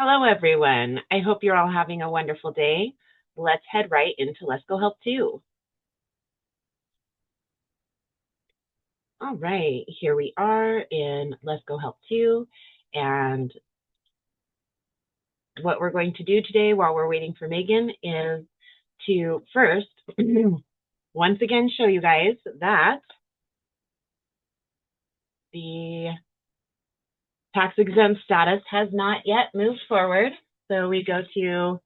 Hello, everyone. I hope you're all having a wonderful day. Let's head right into Let's Go Help 2. All right, here we are in Let's Go Help 2. And what we're going to do today while we're waiting for Megan is to first, once again, show you guys that the tax exempt status has not yet moved forward. So we go to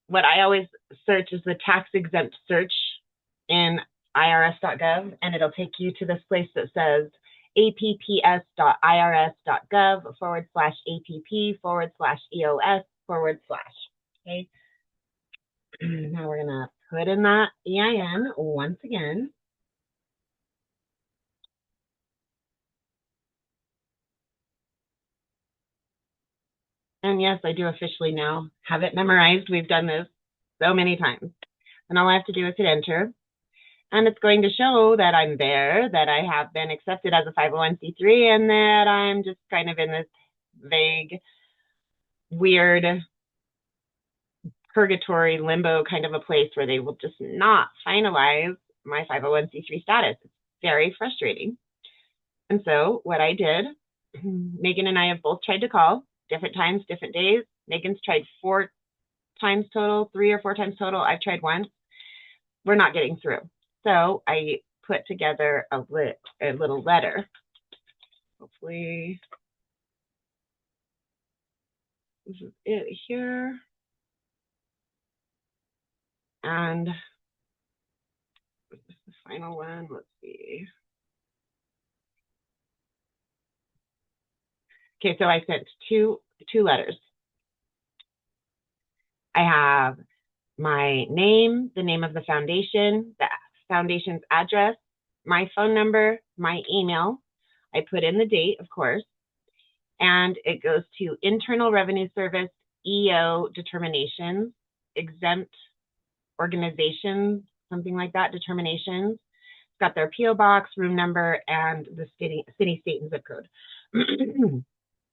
what I always search is the tax exempt search in irs.gov, and it'll take you to this place that says apps.irs.gov/app/EOS/. Okay. Now we're gonna put in that EIN once again. And yes, I do officially now have it memorized. We've done this so many times. And all I have to do is hit enter. And it's going to show that I'm there, that I have been accepted as a 501c3, and that I'm just kind of in this vague, weird, purgatory limbo kind of a place where they will just not finalize my 501c3 status. It's very frustrating. And so what I did, Megan and I have both tried to call, different times, different days. Megan's tried 4 times total, 3 or 4 times total. I've tried once. We're not getting through. So I put together a little letter. Hopefully this is it here. And this is the final one. Let's see. Okay, so I sent two letters. I have my name, the name of the foundation, the foundation's address, my phone number, my email. I put in the date, of course, and it goes to Internal Revenue Service, EO determinations, exempt organizations, something like that, determinations. It's got their PO box, room number, and the city, state, and zip code.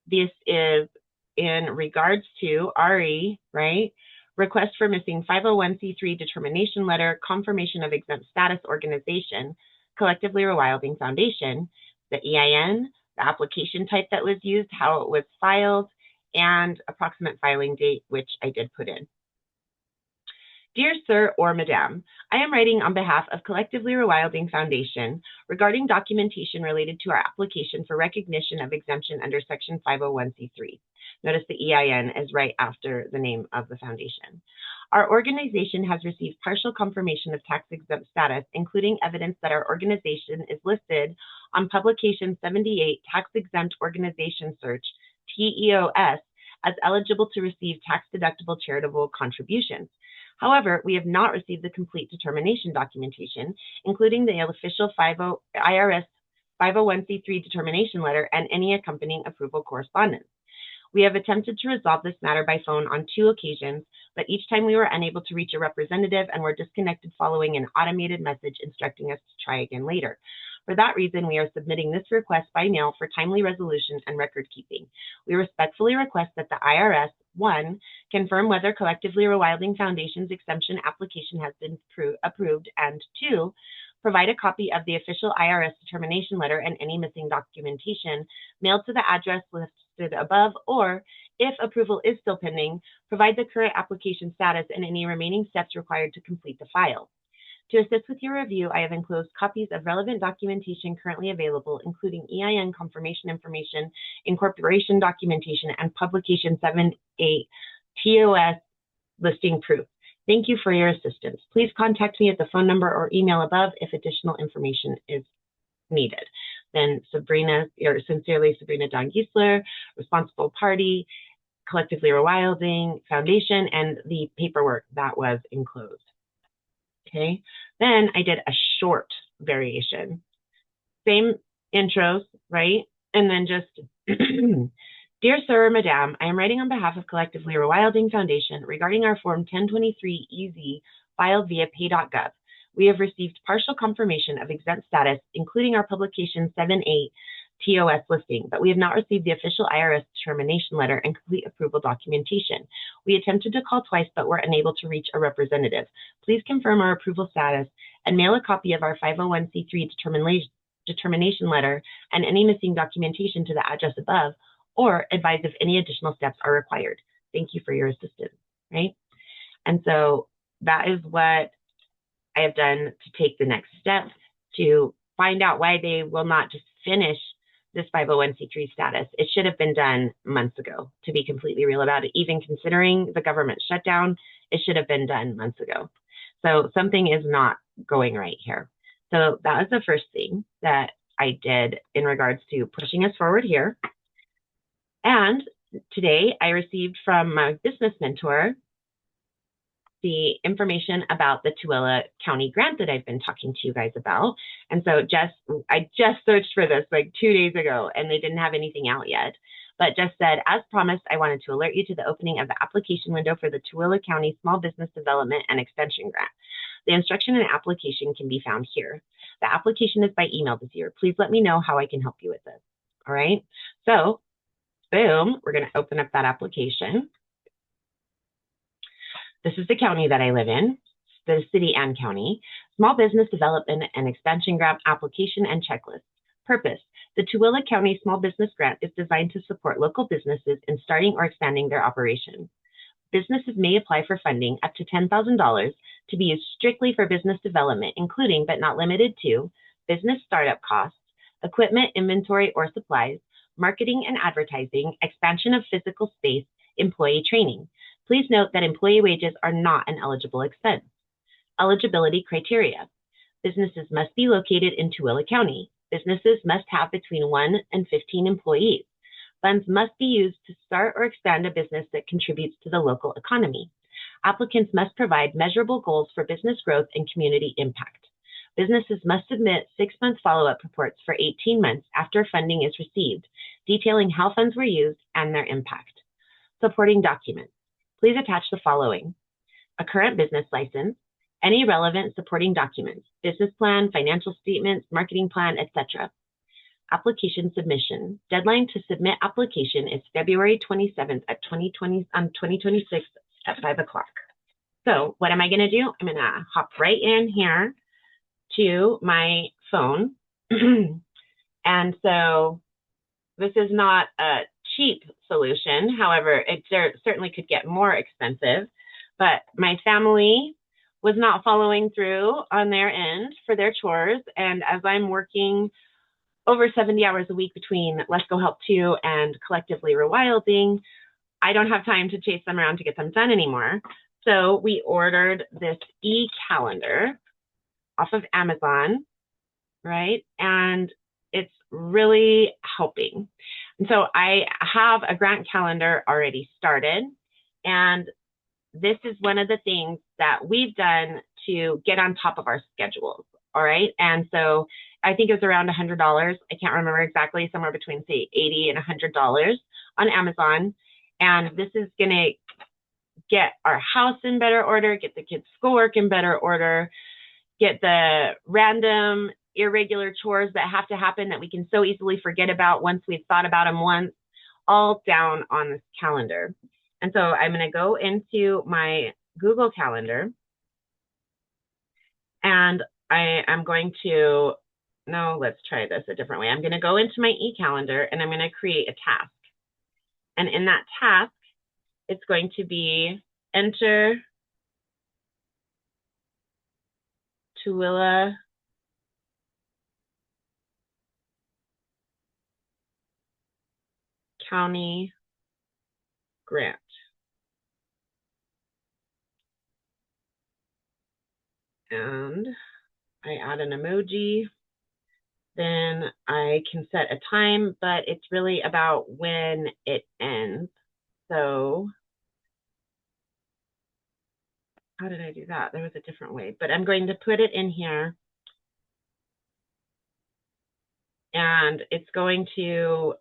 This is in regards to RE, right? Request for missing 501c3 determination letter, confirmation of exempt status organization, Collectively Rewilding Foundation, the EIN, the application type that was used, how it was filed, and approximate filing date, which I did put in. Dear Sir or Madam, I am writing on behalf of Collectively Rewilding Foundation regarding documentation related to our application for recognition of exemption under Section 501c3. Notice the EIN is right after the name of the foundation. Our organization has received partial confirmation of tax-exempt status, including evidence that our organization is listed on Publication 78 Tax-Exempt Organization Search, TEOS, as eligible to receive tax-deductible charitable contributions. However, we have not received the complete determination documentation, including the official IRS 501c3 determination letter and any accompanying approval correspondence. We have attempted to resolve this matter by phone on 2 occasions, but each time we were unable to reach a representative and were disconnected following an automated message instructing us to try again later. For that reason, we are submitting this request by mail for timely resolution and record keeping. We respectfully request that the IRS, 1, confirm whether Collectively Rewilding Foundation's exemption application has been approved, and 2, provide a copy of the official IRS determination letter and any missing documentation mailed to the address listed above, or, if approval is still pending, provide the current application status and any remaining steps required to complete the file. To assist with your review, I have enclosed copies of relevant documentation currently available, including EIN confirmation information, incorporation documentation, and Publication 78 TOS listing proof. Thank you for your assistance. Please contact me at the phone number or email above if additional information is needed. Then sincerely, Sabrina Giesler, responsible party, Collectively Rewilding Foundation, and the paperwork that was enclosed. Okay, then I did a short variation. Same intros, right? And then just, Dear Sir or Madam, I am writing on behalf of Collectively Rewilding Foundation regarding our Form 1023-EZ filed via pay.gov. We have received partial confirmation of exempt status, including our Publication 78 TOS listing, but we have not received the official IRS determination letter and complete approval documentation. We attempted to call twice, but were unable to reach a representative. Please confirm our approval status and mail a copy of our 501c3 determination letter and any missing documentation to the address above, or advise if any additional steps are required. Thank you for your assistance, right? And so that is what I have done to take the next step to find out why they will not just finish this 501c3 status. It should have been done months ago, to be completely real about it. Even considering the government shutdown, it should have been done months ago. So something is not going right here. So that was the first thing that I did in regards to pushing us forward here. And today I received from my business mentor the information about the Tooele County grant that I've been talking to you guys about. And so I just searched for this like 2 days ago, and they didn't have anything out yet. But just said, as promised, I wanted to alert you to the opening of the application window for the Tooele County Small Business Development and Extension Grant. The instruction and application can be found here. The application is by email this year. Please let me know how I can help you with this. All right. So boom, we're going to open up that application. This is the county that I live in, the city and county. Small Business Development and Expansion Grant Application and Checklist. Purpose. The Tooele County Small Business Grant is designed to support local businesses in starting or expanding their operation. Businesses may apply for funding up to $10,000 to be used strictly for business development, including but not limited to business startup costs, equipment, inventory, or supplies, marketing and advertising, expansion of physical space, employee training. Please note that employee wages are not an eligible expense. Eligibility criteria. Businesses must be located in Tooele County. Businesses must have between 1 and 15 employees. Funds must be used to start or expand a business that contributes to the local economy. Applicants must provide measurable goals for business growth and community impact. Businesses must submit 6-month follow-up reports for 18 months after funding is received, detailing how funds were used and their impact. Supporting documents. Please attach the following: a current business license, any relevant supporting documents, business plan, financial statements, marketing plan, etc. Application submission. Deadline to submit application is February 27th at 2026 at 5 o'clock. So what am I going to do? I'm going to hop right in here to my phone. And so this is not a cheap solution. However, it certainly could get more expensive, but my family was not following through on their end for their chores. And as I'm working over 70 hours a week between Let's Go Help 2 and Collectively Rewilding, I don't have time to chase them around to get them done anymore. So we ordered this e-calendar off of Amazon, right? And it's really helping. And so I have a grant calendar already started, and this is one of the things that we've done to get on top of our schedules, all right? And so I think it was around $100. I can't remember exactly, somewhere between, say, $80 and $100 on Amazon. And this is going to get our house in better order, get the kids' schoolwork in better order, get the random irregular chores that have to happen that we can so easily forget about once we've thought about them once, all down on this calendar. And so I'm going to go into my Google Calendar, and I am going to, no, let's try this a different way. I'm going to go into my e-calendar, and I'm going to create a task. And in that task, it's going to be enter Tooele County grant. And I add an emoji. Then I can set a time, but it's really about when it ends. So how did I do that? There was a different way, but I'm going to put it in here. And it's going to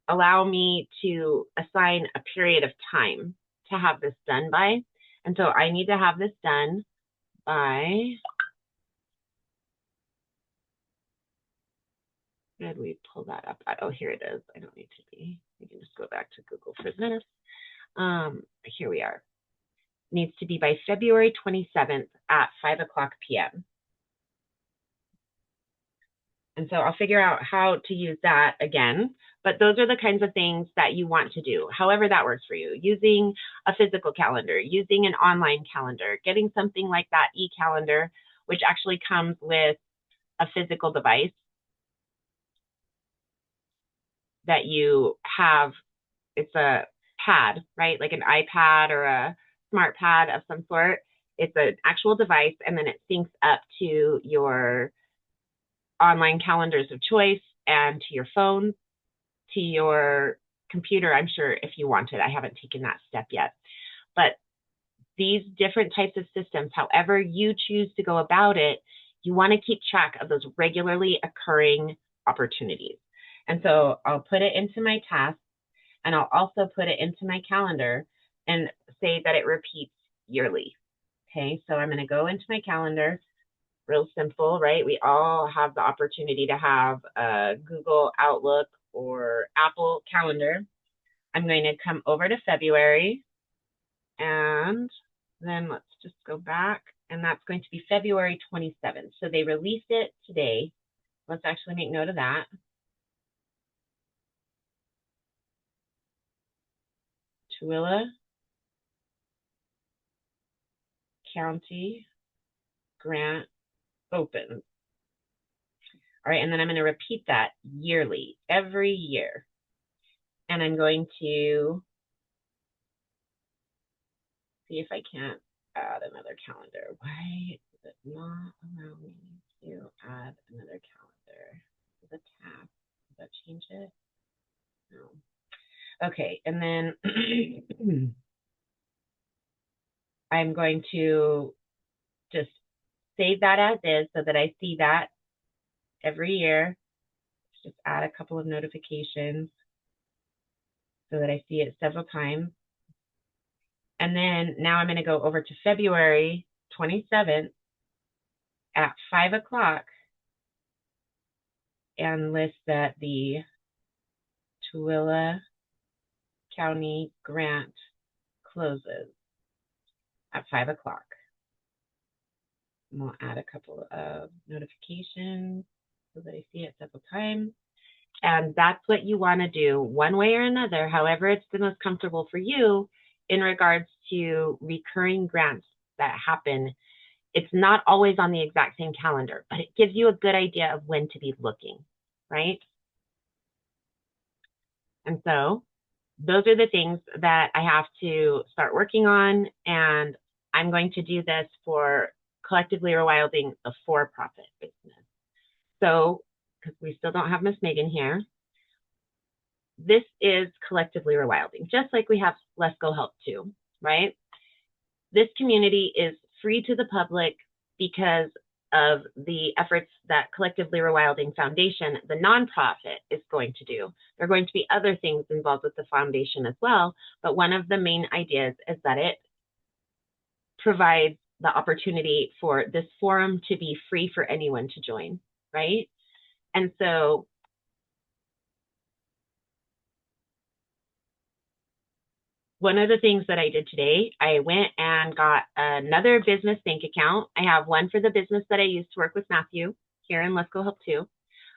allow me to assign a period of time to have this done by. And so I need to have this done by, where did we pull that up at? Oh, here it is. I don't need to be, we can just go back to Google for this. Here we are. Needs to be by February 27th at 5 o'clock p.m. And so I'll figure out how to use that again. But those are the kinds of things that you want to do, however that works for you. Using a physical calendar, using an online calendar, getting something like that e-calendar, which actually comes with a physical device that you have. It's a pad, right? Like an iPad or a smart pad of some sort. It's an actual device, and then it syncs up to your online calendars of choice and to your phone, to your computer, I'm sure, if you wanted. I haven't taken that step yet. But these different types of systems, however you choose to go about it, you want to keep track of those regularly occurring opportunities. And so I'll put it into my task, and I'll also put it into my calendar and say that it repeats yearly. Okay, so I'm going to go into my calendar. Real simple, right? We all have the opportunity to have a Google Outlook or Apple Calendar. I'm going to come over to February, and then let's just go back, and that's going to be February 27th. So they released it today. Let's actually make note of that. Tooele County grant opens. All right, and then I'm going to repeat that yearly, every year. And I'm going to see if I can't add another calendar. Why does it not allow me to add another calendar? The tab, does that change it? No. Okay, and then I'm going to just save that as is so that I see that every year. Just add a couple of notifications so that I see it several times. And then now I'm going to go over to February 27th at 5 o'clock and list that the Tooele County grant closes at 5 o'clock. And we'll add a couple of notifications so that I see it several times. And that's what you want to do one way or another, however it's the most comfortable for you in regards to recurring grants that happen. It's not always on the exact same calendar, but it gives you a good idea of when to be looking, right? And so those are the things that I have to start working on, and I'm going to do this for Collectively Rewilding, the for-profit business. So, because we still don't have Miss Megan here, this is Collectively Rewilding, just like we have Let's Go Help too, right? This community is free to the public because of the efforts that Collectively Rewilding Foundation, the nonprofit, is going to do. There are going to be other things involved with the foundation as well, but one of the main ideas is that it provides the opportunity for this forum to be free for anyone to join, right? And so one of the things that I did today, I went and got another business bank account. I have one for the business that I used to work with Matthew here in Let's Go Help Too.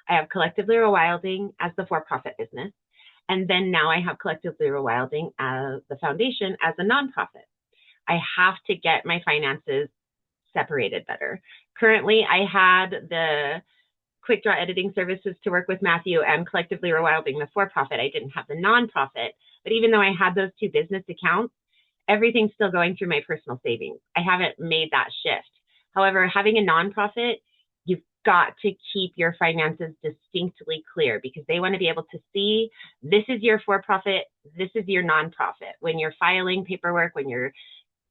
I have Collectively Rewilding as the for-profit business. And then now I have Collectively Rewilding as the foundation as a nonprofit. I have to get my finances separated better. Currently, I had the quick draw editing services to work with Matthew and Collectively Rewilding, the for-profit. I didn't have the nonprofit, but even though I had those two business accounts, everything's still going through my personal savings. I haven't made that shift. However, having a nonprofit, you've got to keep your finances distinctly clear because they want to be able to see this is your for-profit, this is your nonprofit. When you're filing paperwork, when you're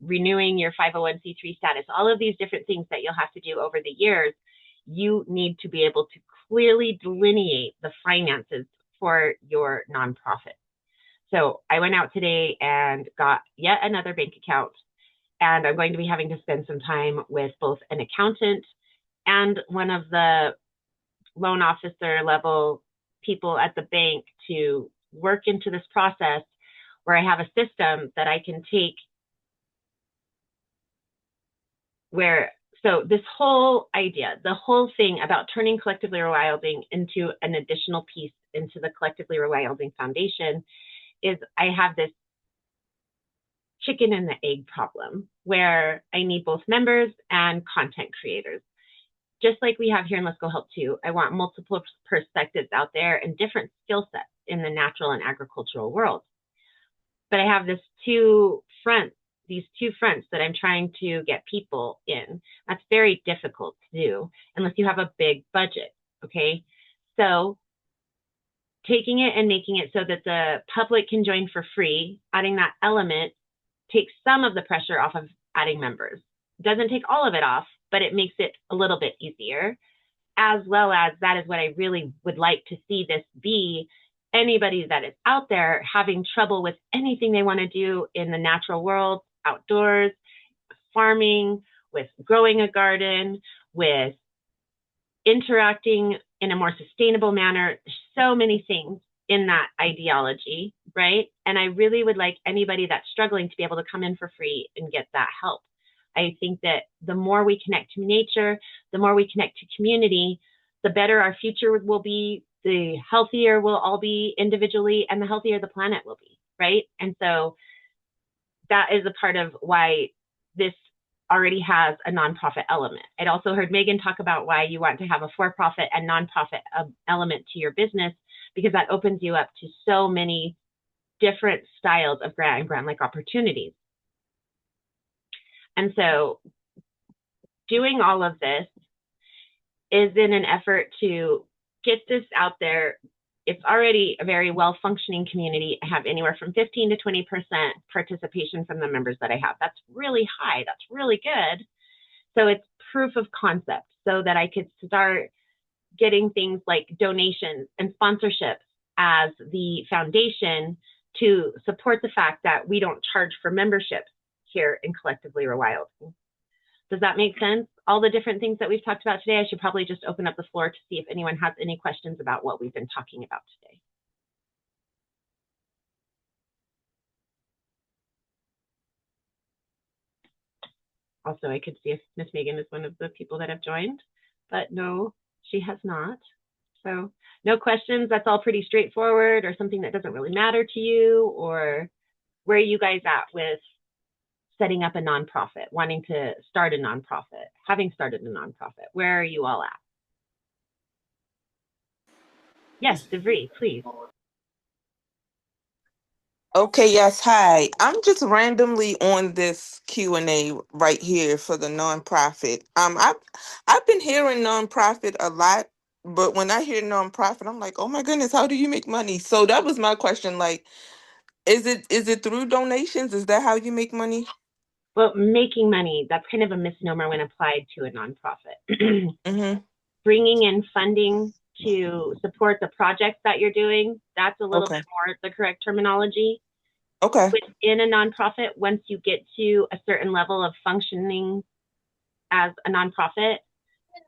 renewing your 501c3 status, all of these different things that you'll have to do over the years, you need to be able to clearly delineate the finances for your nonprofit. So I went out today and got yet another bank account, and I'm going to be having to spend some time with both an accountant and one of the loan officer level people at the bank to work into this process where I have a system that I can take where, so this whole idea, the whole thing about turning Collectively Rewilding into an additional piece into the Collectively Rewilding Foundation is I have this chicken and the egg problem where I need both members and content creators. Just like we have here in Let's Go Help Too, I want multiple perspectives out there and different skill sets in the natural and agricultural world. But I have these two fronts that I'm trying to get people in. That's very difficult to do unless you have a big budget, okay? So taking it and making it so that the public can join for free, adding that element takes some of the pressure off of adding members. It doesn't take all of it off, but it makes it a little bit easier, as well as that is what I really would like to see this be. Anybody that is out there having trouble with anything they want to do in the natural world, outdoors, farming, with growing a garden, with interacting in a more sustainable manner, so many things in that ideology, right? And I really would like anybody that's struggling to be able to come in for free and get that help. I think that the more we connect to nature, the more we connect to community, the better our future will be, the healthier we'll all be individually, and the healthier the planet will be, right? And so that is a part of why this already has a nonprofit element. I'd also heard Megan talk about why you want to have a for-profit and nonprofit element to your business, because that opens you up to so many different styles of grant and grant-like opportunities. And so doing all of this is in an effort to get this out there. It's already a very well-functioning community. I have anywhere from 15 to 20% participation from the members that I have. That's really high. That's really good. So it's proof of concept so that I could start getting things like donations and sponsorships as the foundation to support the fact that we don't charge for memberships here in Collectively Rewilding. Does that make sense? All the different things that we've talked about today, I should probably just open up the floor to see if anyone has any questions about what we've been talking about today. Also, I could see if Miss Megan is one of the people that have joined, but no, she has not. So no questions. That's all pretty straightforward, or something that doesn't really matter to you, or where are you guys at with setting up a nonprofit, wanting to start a nonprofit, having started a nonprofit? Where are you all at? Yes, DeVry, please. Okay, yes, hi. I'm just randomly on this Q&A right here for the nonprofit. I've been hearing nonprofit a lot, but when I hear nonprofit, I'm like, "Oh my goodness, how do you make money?" So that was my question, like, is it through donations? Is that how you make money? Well, making money, that's kind of a misnomer when applied to a nonprofit. Mhm. Bringing in funding to support the projects that you're doing, that's a little Okay. bit more the correct terminology. Okay. Within a nonprofit, once you get to a certain level of functioning as a nonprofit,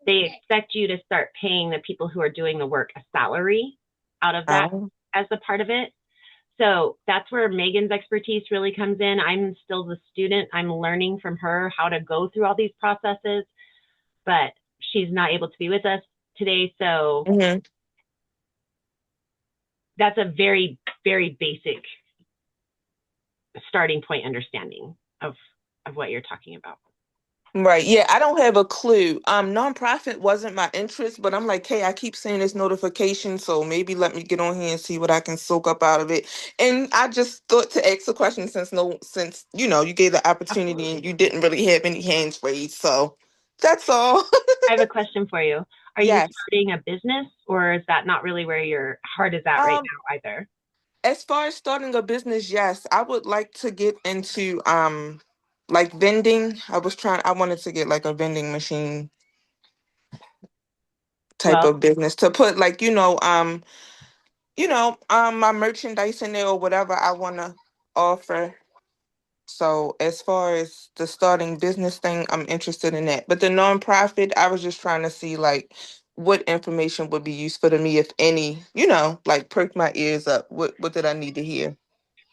they expect you to start paying the people who are doing the work a salary out of that Um, as a part of it. So that's where Megan's expertise really comes in. I'm still the student. I'm learning from her how to go through all these processes, but she's not able to be with us today. So mhm. that's a very, very basic starting point understanding of what you're talking about. Right. Yeah, I don't have a clue. Nonprofit wasn't my interest, but I'm like, hey, I keep seeing this notification, so maybe let me get on here and see what I can soak up out of it. And I just thought to ask a question since you gave the opportunity and Absolutely. you didn't really have any hands raised. So that's all. I have a question for you. Are you Yes. starting a business, or is that not really where your heart is at right Um, now either? as far as starting a business, yes, I would like to get into like vending. I wanted to get like a vending machine type Well, of business to put like my merchandise in there or whatever I want to offer. So as far as the starting business thing, I'm interested in that. But the nonprofit, I was just trying to see like what information would be useful to me, if any, like perk my ears up. What did I need to hear?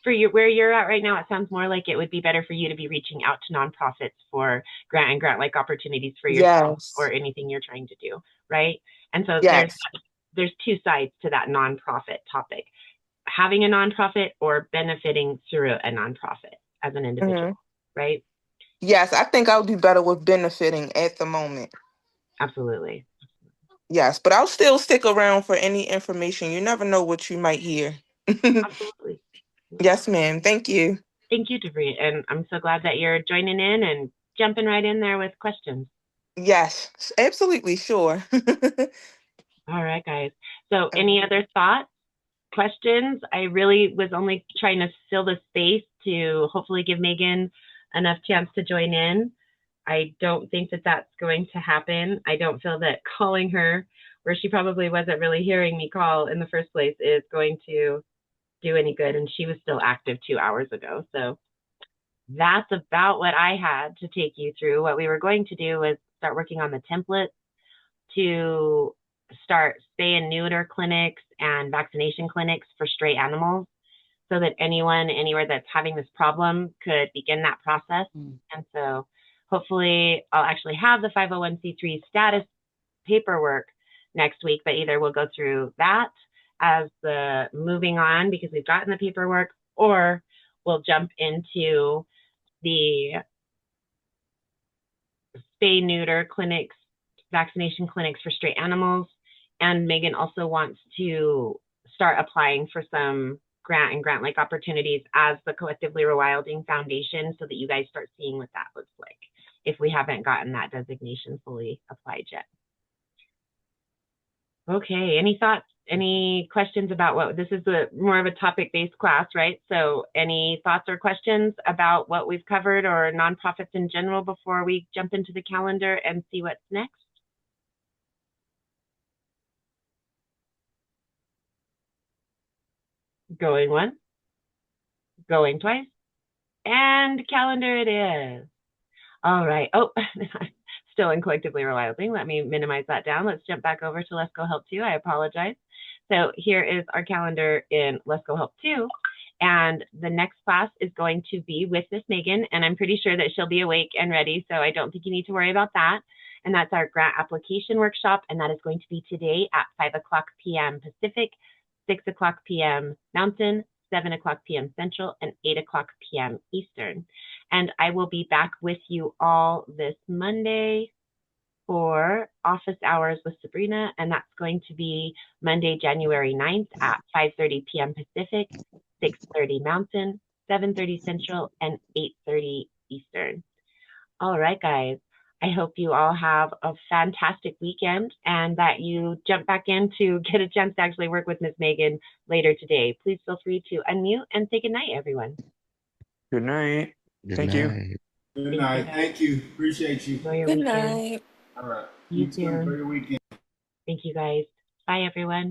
For you, where you're at right now, it sounds more like it would be better for you to be reaching out to nonprofits for grant-like opportunities for yourself Yes. or anything you're trying to do, right? And so Yes. there's two sides to that nonprofit topic: having a nonprofit or benefiting through a nonprofit as an individual, Hmm. right? Yes, I think I'll do better with benefiting at the moment. Absolutely. Yes, but I'll still stick around for any information. You never know what you might hear. Absolutely. Yes, ma'am. Thank you. Thank you, Debris. And I'm so glad that you're joining in and jumping right in there with questions. Yes, absolutely sure. All right, guys. So, any other thoughts, questions? I really was only trying to fill the space to hopefully give Megan enough chance to join in. I don't think that that's going to happen. I don't feel that calling her, where she probably wasn't really hearing me call in the first place, is going to do any good. And she was still active 2 hours ago. So that's about what I had to take you through. What we were going to do was start working on the template to start spay and neuter clinics and vaccination clinics for stray animals, so that anyone anywhere that's having this problem could begin that process. And so hopefully I'll actually have the 501c3 status paperwork next week, but either we'll go through that as the moving on because we've gotten the paperwork, or we'll jump into the spay neuter clinics, vaccination clinics for stray animals. And Megan also wants to start applying for some grant and grant like opportunities as the Collectively Rewilding Foundation, so that you guys start seeing what that looks like if we haven't gotten that designation fully applied yet. Okay, any thoughts, any questions about what this is? More of a topic-based class, right? So any thoughts or questions about what we've covered or nonprofits in general before we jump into the calendar and see what's next? Going once, going twice, and calendar it is. All right. Oh, still in Collectively Rewilding. Let me minimize that down. Let's jump back over to Let's Go Help 2. I apologize. So here is our calendar in Let's Go Help 2. And the next class is going to be with Miss Megan, and I'm pretty sure that she'll be awake and ready, so I don't think you need to worry about that. And that's our grant application workshop, and that is going to be today at 5 o'clock p.m. Pacific, 6 o'clock p.m. Mountain, 7 o'clock p.m. Central, and 8 o'clock p.m. Eastern. And I will be back with you all this Monday for office hours with Sabrina, and that's going to be Monday, January 9th at 5:30 p.m. Pacific, 6:30 Mountain, 7:30 Central, and 8:30 Eastern. All right, guys. I hope you all have a fantastic weekend and that you jump back in to get a chance to actually work with Miss Megan later today. Please feel free to unmute and say good night, everyone. Good night. Good Thank you. night. Good Thank you, night. guys. Thank you. Appreciate you. Enjoy your Good weekend. night. All right. You You too. Enjoy too. your weekend. Thank you, guys. Bye, everyone.